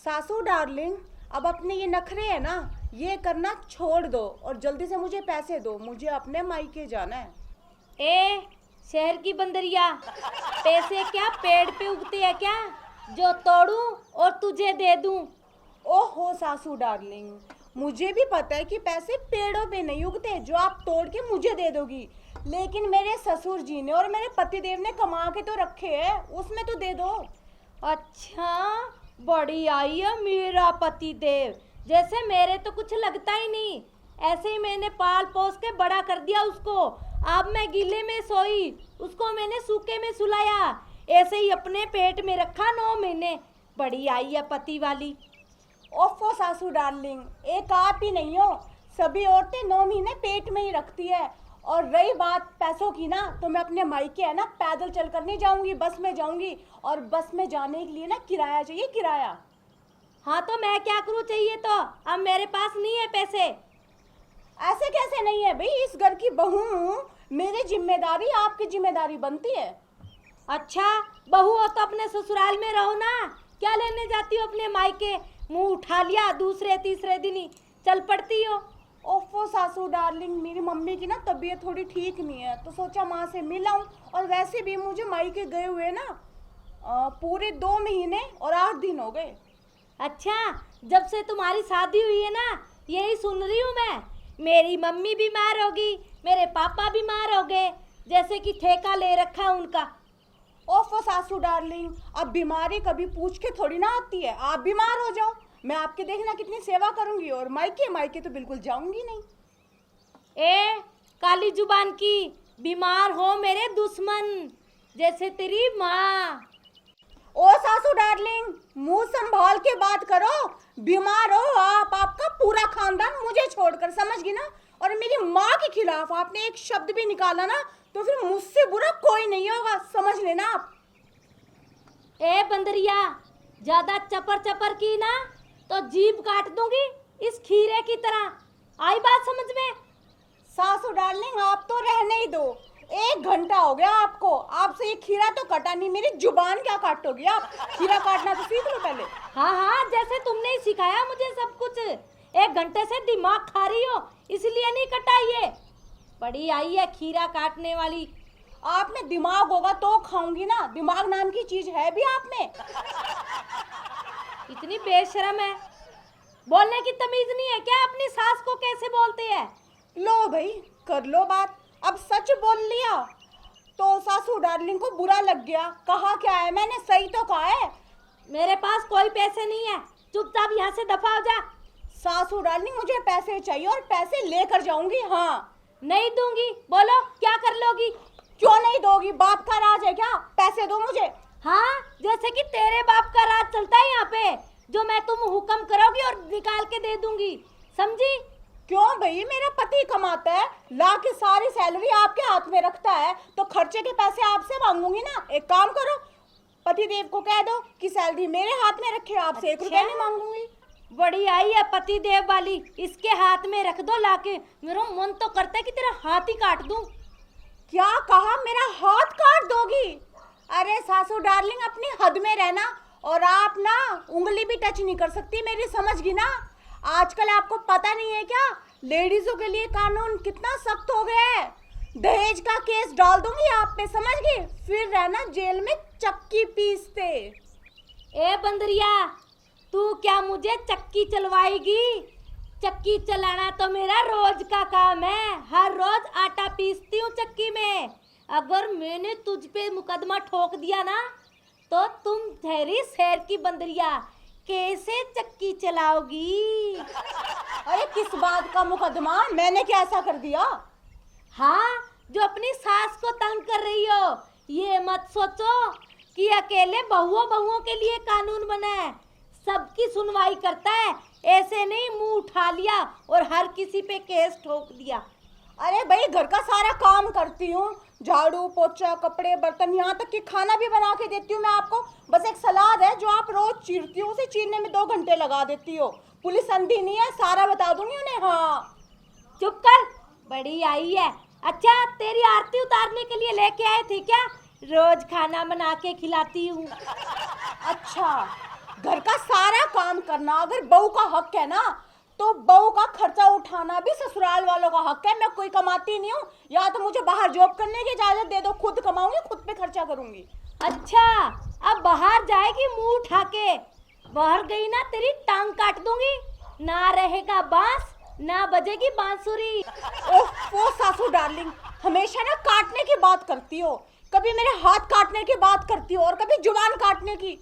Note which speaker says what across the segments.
Speaker 1: सासू डार्लिंग, अब अपने ये नखरे है ना, ये करना छोड़ दो और जल्दी से मुझे पैसे दो, मुझे अपने मायके जाना है।
Speaker 2: ए शहर की बंदरिया, पैसे क्या पेड़ पे उगते हैं क्या जो तोड़ूं और तुझे दे दूं?
Speaker 1: ओहो सासू डार्लिंग, मुझे भी पता है कि पैसे पेड़ों पे नहीं उगते जो आप तोड़ के मुझे दे दोगी, लेकिन मेरे ससुर जी ने और मेरे पतिदेव ने कमा के तो रखे हैं, उसमें तो दे दो।
Speaker 2: अच्छा, बड़ी आई है मेरा पति देव, जैसे मेरे तो कुछ लगता ही नहीं। ऐसे ही मैंने पाल पोस के बड़ा कर दिया उसको। अब मैं गीले में सोई, उसको मैंने सूखे में सुलाया, ऐसे ही अपने पेट में रखा 9 महीने। बड़ी आई है पति वाली।
Speaker 1: ओफो सासू डार्लिंग, एक आप ही नहीं हो, सभी औरतें 9 महीने पेट में ही रखती है। और रही बात पैसों की ना, तो मैं अपने मायके है ना पैदल चल कर नहीं जाऊंगी, बस में जाऊंगी। और बस में जाने के लिए ना किराया चाहिए, किराया।
Speaker 2: हाँ तो मैं क्या करूँ, चाहिए तो अब मेरे पास नहीं है पैसे।
Speaker 1: ऐसे कैसे नहीं है भाई, इस घर की बहू हूँ, मेरी जिम्मेदारी आपकी जिम्मेदारी बनती है।
Speaker 2: अच्छा, बहू हो तो अपने ससुराल में रहो ना, क्या लेने जाती हो अपने मायके? मुंह उठा लिया, दूसरे तीसरे दिन ही चल पड़ती हो।
Speaker 1: ओफो सासू डार्लिंग, मेरी मम्मी की ना तबीयत थोड़ी ठीक नहीं है, तो सोचा माँ से मिल आऊं। और वैसे भी मुझे मायके गए हुए ना पूरे 2 महीने और 8 दिन हो गए।
Speaker 2: अच्छा, जब से तुम्हारी शादी हुई है ना, यही सुन रही हूँ मैं। मेरी मम्मी बीमार होगी, मेरे पापा बीमार हो गए, जैसे कि ठेका ले रखा है उनका।
Speaker 1: ओफो सासू डार्लिंग, अब बीमारी कभी पूछ के थोड़ी ना आती है, आप बीमार हो जाओ, मैं आपके देखना कितनी सेवा करूंगी, और मायके मायके तो बिल्कुल जाऊंगी नहीं।
Speaker 2: ए काली जुबान की, बीमार हो मेरे दुश्मन, जैसे तेरी माँ।
Speaker 1: ओ सासू डार्लिंग, मुंह संभाल के बात करो, बीमार हो आप, आपका पूरा खानदान मुझे छोड़कर, समझ गई ना। और मेरी माँ के खिलाफ आपने एक शब्द भी निकाला ना, तो फिर मुझसे बुरा कोई नहीं होगा, समझ लेना आप।
Speaker 2: ए बंदरिया, ज्यादा चपर चपर की ना तो जीभ काट दूंगी इस खीरे की तरह। आई बात समझ में?
Speaker 1: सासू डार्लिंग, आप तो रहने ही दो, 1 घंटा हो गया आपको, आपसे ये खीरा तो कटा नहीं, मेरी जुबान क्या काटोगी आप? खीरा काटना तो सीख लो पहले।
Speaker 2: हाँ हाँ, जैसे तुमने ही सिखाया मुझे सब कुछ। 1 घंटे से दिमाग खा रही हो, इसलिए नहीं कटा ये। बड़ी आई है खीरा काटने वाली।
Speaker 1: आप में दिमाग होगा तो खाऊंगी ना, दिमाग नाम की चीज है भी आप में?
Speaker 2: इतनी बेशरम है, बोलने की तमीज नहीं है क्या? अपनी सास को कैसे बोलते हैं?
Speaker 1: लो भाई, कर लो बात, अब सच बोल लिया तो सासू डार्लिंग को बुरा लग गया। कहा क्या है मैंने, सही तो कहा है।
Speaker 2: मेरे पास कोई पैसे नहीं है, चुपचाप यहाँ से दफा हो जा।
Speaker 1: सासू डार्लिंग, मुझे पैसे चाहिए और पैसे लेकर जाऊंगी। हाँ,
Speaker 2: नहीं दूंगी, बोलो क्या कर लोगी?
Speaker 1: क्यों नहीं दोगी, बाप का राज है क्या? पैसे दो मुझे।
Speaker 2: हाँ, जैसे कि तेरे बाप का राज चलता है यहाँ पे, जो मैं तुम हुक्म करोगी और निकाल के दे दूंगी, समझी?
Speaker 1: क्यों भाई, मेरा पति कमाता है, ला के सारी सैलरी आपके हाथ में रखता है, तो खर्चे के पैसे आपसे मांगूंगी ना। एक काम करो, पति देव को कह दो कि सैलरी मेरे हाथ में रखे, आपसे 1 रुपया नहीं मांगूंगी।
Speaker 2: बड़ी आई है पति देव वाली, इसके हाथ में रख दो लाके। मेरा मन तो करता है कि तेरा हाथ ही काट दूं।
Speaker 1: क्या कहा, मेरा हाथ काट दोगी? अरे सासू डार्लिंग, अपनी हद में रहना, और आप ना उंगली भी टच नहीं कर सकती मेरी, समझ गई ना। आजकल आपको पता नहीं है क्या, लेडीजों के लिए कानून कितना सख्त हो गया है। दहेज का केस डाल दूंगी आप पे, समझ गई? फिर रहना जेल में चक्की पीसते।
Speaker 2: ए बंदरिया, तू क्या मुझे चक्की चलवाएगी? चक्की चलाना तो मेरा रोज का काम है, हर रोज आटा पीसती हूँ चक्की में। अगर मैंने तुझ पे मुकदमा ठोक दिया ना, तो तुम ठहरी शहर की बंदरिया, कैसे चक्की चलाओगी?
Speaker 1: अरे किस बात का मुकदमा, मैंने क्या ऐसा कर दिया?
Speaker 2: हाँ, जो अपनी सास को तंग कर रही हो, ये मत सोचो कि अकेले बहुओं के लिए कानून बना है, सबकी सुनवाई करता है। ऐसे नहीं मुंह उठा लिया और हर किसी पे केस ठोक दिया।
Speaker 1: अरे भाई, घर का सारा काम करती हूँ, झाड़ू पोछा कपड़े बर्तन, यहाँ तक कि खाना भी बना के देती हूँ मैं आपको। बस एक सलाद है जो आप रोज चीरती हो, उसे चीरने में 2 घंटे लगा देती हो। पुलिस अंधी नहीं है, सारा बता दूंगी उन्हें। हाँ,
Speaker 2: चुप कर, बड़ी आई है। अच्छा, तेरी आरती उतारने के लिए लेके आए थे क्या? रोज खाना बना के खिलाती हूँ।
Speaker 1: अच्छा, घर का सारा काम करना अगर बहू का हक है ना, तो बहू का खर्चा उठाना भी ससुराल वालों का हक है। मैं कोई कमाती नहीं हूँ, या तो मुझे बाहर जॉब करने की इजाजत दे दो, खुद कमाऊंगी, खुद पे खर्चा करूंगी।
Speaker 2: अच्छा, अब बाहर जाएगी मुंह उठा के, बाहर गई ना तेरी टांग काट दूंगी, ना रहेगा बांस ना बजेगी बांसुरी।
Speaker 1: ओह सासू डार्लिंग, हमेशा ना काटने की बात करती हो, कभी मेरे हाथ काटने की बात करती हो और कभी जुबान काटने की।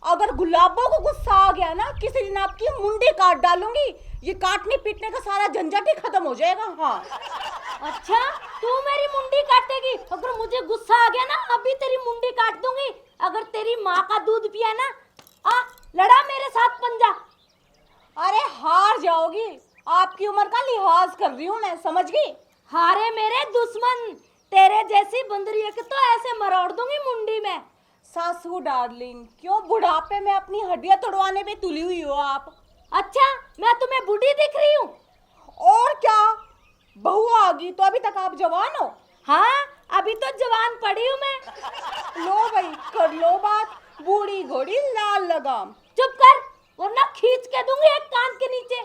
Speaker 1: अगर गुलाबों को गुस्सा आ गया ना, किसी दिन आपकी मुंडी काट डालूंगी। ये काटने पीटने का सारा झंझट ही खत्म हो जाएगा। हाँ।
Speaker 2: अच्छा, तू मेरी मुंडी काटेगी? अगर मुझे गुस्सा आ गया ना, अभी तेरी मुंडी काट दूंगी। अगर तेरी माँ का दूध पिया ना, आ लड़ा मेरे साथ पंजा।
Speaker 1: अरे हार जाओगी, आपकी उम्र का लिहाज कर रही हूँ मैं, समझ गई?
Speaker 2: हारे मेरे दुश्मन, तेरे जैसी बंदरिया के तो ऐसे मरोड़ दूंगी मुंडी में।
Speaker 1: सासू डार्लिंग, क्यों बुढ़ापे में अपनी हड्डियां तोड़वाने पे तुली हुई हो आप?
Speaker 2: अच्छा, मैं तुम्हें बूढ़ी दिख रही हूँ?
Speaker 1: और क्या, बहू आ गई तो अभी तक आप जवान हो।
Speaker 2: हाँ, अभी तो जवान पड़ी हूँ मैं।
Speaker 1: लो भाई, कर लो बात, बूढ़ी घोड़ी लाल लगाम।
Speaker 2: चुप कर, वरना खींच के दूंगी एक कान के नीचे।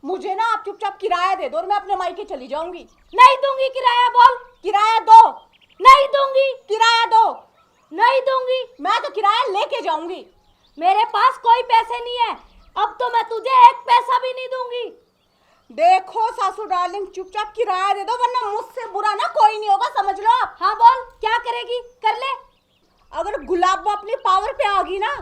Speaker 1: मुझे ना आप चुपचाप किराया दे दो और मैं अपने मायके चली जाऊंगी।
Speaker 2: नहीं दूंगी किराया, बोल।
Speaker 1: किराया दो।
Speaker 2: नहीं दूंगी।
Speaker 1: किराया दो।
Speaker 2: नहीं दूंगी।
Speaker 1: मैं तो किराया लेके जाऊंगी।
Speaker 2: मेरे पास कोई पैसे नहीं है, अब तो मैं तुझे एक पैसा भी नहीं दूंगी।
Speaker 1: देखो सासू डार्लिंग, चुपचाप किराया दे दो, वरना मुझसे बुरा ना कोई नहीं होगा, समझ लो आप।
Speaker 2: हाँ बोल, क्या करेगी, कर ले।
Speaker 1: अगर गुलाब अपनी पावर पे आ गई ना,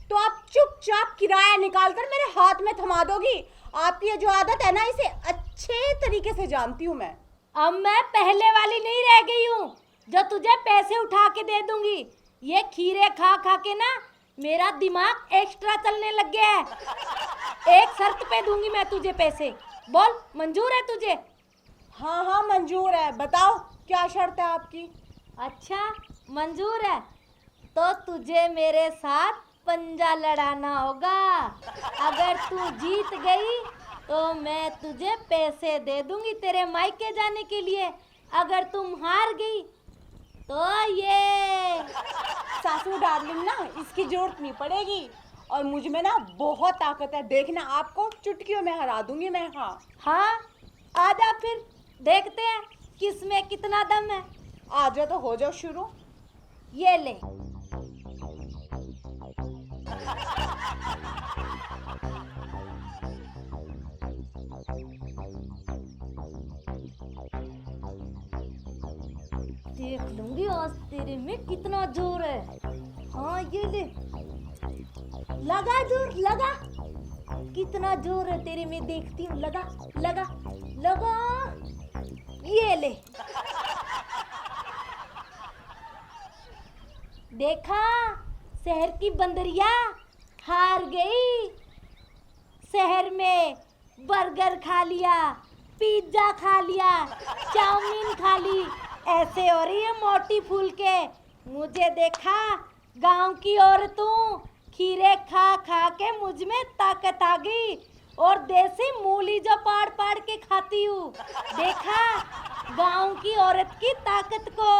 Speaker 1: तो आप चुपचाप किराया निकाल कर मेरे हाथ में थमा दोगी। आपकी ये जो आदत है ना, इसे अच्छे तरीके से जानती हूँ मैं।
Speaker 2: अब मैं पहले वाली नहीं रह गई हूँ जो तुझे पैसे उठा के दे दूंगी। ये खीरे खा खा के ना मेरा दिमाग एक्स्ट्रा चलने लग गया है। एक शर्त पे दूंगी मैं तुझे पैसे, बोल मंजूर है तुझे?
Speaker 1: हाँ हाँ मंजूर है, बताओ क्या शर्त है आपकी?
Speaker 2: अच्छा मंजूर है, तो तुझे मेरे साथ पंजा लड़ाना होगा। अगर तू जीत गई तो मैं तुझे पैसे दे दूंगी तेरे मायके जाने के लिए। अगर तुम हार गई तो ये।
Speaker 1: सासू डार्लिंग ना, इसकी जरूरत नहीं पड़ेगी, और मुझ में ना बहुत ताकत है, देखना आपको चुटकियों में हरा दूंगी मैं। हाँ
Speaker 2: हाँ, आजा फिर देखते हैं किसमें कितना दम है।
Speaker 1: आजा तो हो जाओ शुरू।
Speaker 2: ये ले। देख लूंगी आज तेरे में कितना जोर है। हाँ ये ले, लगा जोर, लगा। कितना जोर है तेरे में, देखती हूँ, लगा लगा लगा। ये ले, देखा, शहर की बंदरिया हार गई। शहर में बर्गर खा लिया, पिज्जा खा लिया, चाउमीन खा ली, ऐसे हो रही है मोटी फूल के। मुझे देखा, गांव की औरतों खीरे खा खा के मुझ में ताकत आ गई, और देसी मूली जो पाड़ पाड़ के खाती हूँ। देखा गांव की औरत की ताकत को।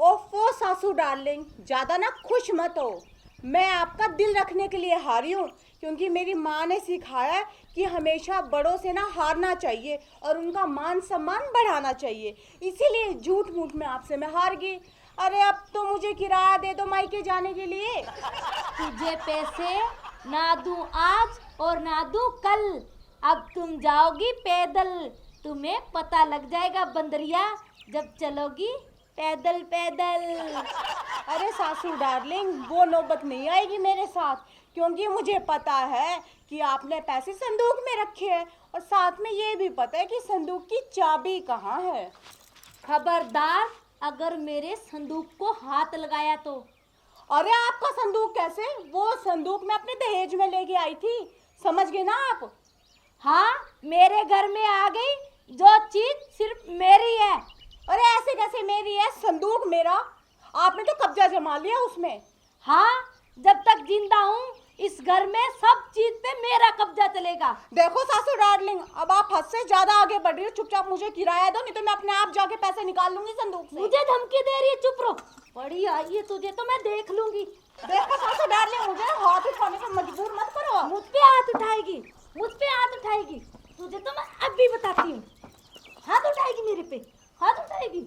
Speaker 1: ओफो सासू डार्लिंग, ज्यादा ना खुश मत हो। मैं आपका दिल रखने के लिए हारी हूँ, क्योंकि मेरी माँ ने सिखाया है कि हमेशा बड़ों से ना हारना चाहिए और उनका मान सम्मान बढ़ाना चाहिए। इसीलिए झूठ मूठ में आपसे मैं हार गई। अरे अब तो मुझे किराया दे दो मायके जाने के लिए।
Speaker 2: तुझे पैसे ना दूं आज और ना दूं कल, अब तुम जाओगी पैदल। तुम्हें पता लग जाएगा बंदरिया, जब चलोगी पैदल पैदल।
Speaker 1: अरे सासू डार्लिंग, वो नौबत नहीं आएगी मेरे साथ, क्योंकि मुझे पता है कि आपने पैसे संदूक में रखे हैं, और साथ में ये भी पता है कि संदूक की चाबी कहाँ है।
Speaker 2: खबरदार, अगर मेरे संदूक को हाथ लगाया तो।
Speaker 1: अरे आपका संदूक कैसे? वो संदूक मैं अपने दहेज में लेके आई थी, समझ गए ना आप?
Speaker 2: हाँ, मेरे घर में आ गई जो चीज सिर्फ मेरी है।
Speaker 1: अरे ऐसे कैसे मेरी है? संदूक मेरा, आपने तो कब्जा जमा लिया उसमें।
Speaker 2: हाँ, जब तक जिंदा हूँ इस घर में सब चीज पे मेरा कब्जा चलेगा।
Speaker 1: देखो सासू डार्लिंग, अब आप हद से ज्यादा आगे बढ़ रही हो। चुपचाप मुझे किराया दो, नहीं तो मैं अपने आप जाके पैसे निकाल लूंगी संदूक से।
Speaker 2: मुझे धमकी दे रही है, चुप रहो। बड़ी आई है तुझे तो मैं देख लूंगी।
Speaker 1: देखो सासू डार्लिंग, मुझे हाथ उठाने पे मजबूर मत करो।
Speaker 2: मुझ पे हाथ उठाएगी, मुझ पे हाथ उठाएगी, तुझे तो मैं अभी बताती हूँ। हाथ उठाएगी मेरे पे, हाथ उठाएगी।